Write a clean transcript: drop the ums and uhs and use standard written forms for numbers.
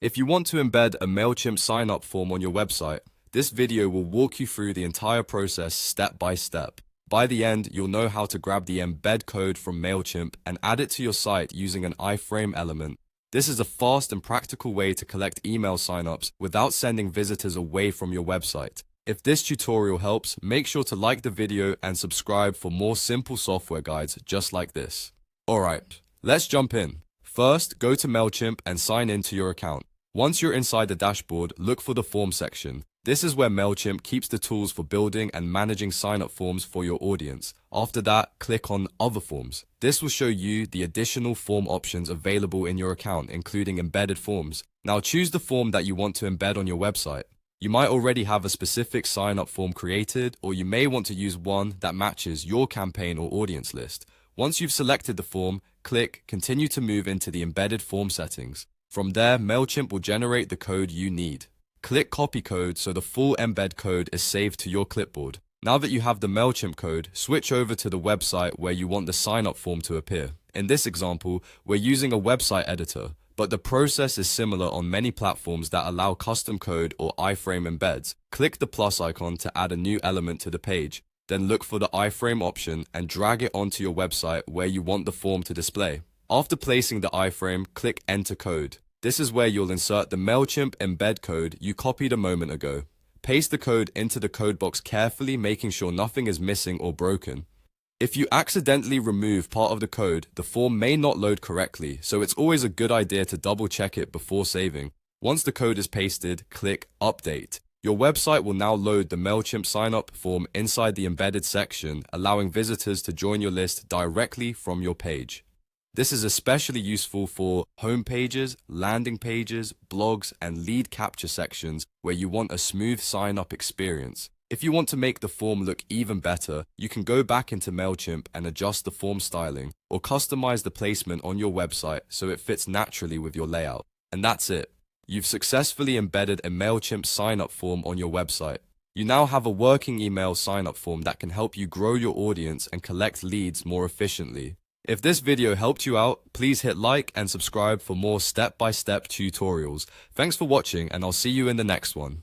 If you want to embed a Mailchimp sign-up form on your website, this video will walk you through the entire process step by step. By the end, you'll know how to grab the embed code from Mailchimp and add it to your site using an iframe element. This is a fast and practical way to collect email signups without sending visitors away from your website. If this tutorial helps, make sure to like the video and subscribe for more simple software guides just like this. Alright, let's jump in. First, go to Mailchimp and sign in to your account. Once you're inside the dashboard, look for the form section. This is where Mailchimp keeps the tools for building and managing sign-up forms for your audience. After that, click on Other Forms. This will show you the additional form options available in your account, including embedded forms. Now choose the form that you want to embed on your website. You might already have a specific sign-up form created, or you may want to use one that matches your campaign or audience list. Once you've selected the form, click Continue to move into the embedded form settings. From there, Mailchimp will generate the code you need. Click Copy Code so the full embed code is saved to your clipboard. Now that you have the Mailchimp code, switch over to the website where you want the sign-up form to appear. In this example, we're using a website editor, but the process is similar on many platforms that allow custom code or iframe embeds. Click the plus icon to add a new element to the page. Then look for the iframe option and drag it onto your website where you want the form to display. After placing the iframe, click Enter Code. This is where you'll insert the Mailchimp embed code you copied a moment ago. Paste the code into the code box carefully, making sure nothing is missing or broken. If you accidentally remove part of the code, the form may not load correctly, so it's always a good idea to double check it before saving. Once the code is pasted, click Update. Your website will now load the Mailchimp sign-up form inside the embedded section, allowing visitors to join your list directly from your page. This is especially useful for home pages, landing pages, blogs, and lead capture sections where you want a smooth sign-up experience. If you want to make the form look even better, you can go back into Mailchimp and adjust the form styling, or customize the placement on your website so it fits naturally with your layout. And that's it. You've successfully embedded a Mailchimp sign-up form on your website. You now have a working email sign-up form that can help you grow your audience and collect leads more efficiently. If this video helped you out, please hit like and subscribe for more step-by-step tutorials. Thanks for watching, and I'll see you in the next one.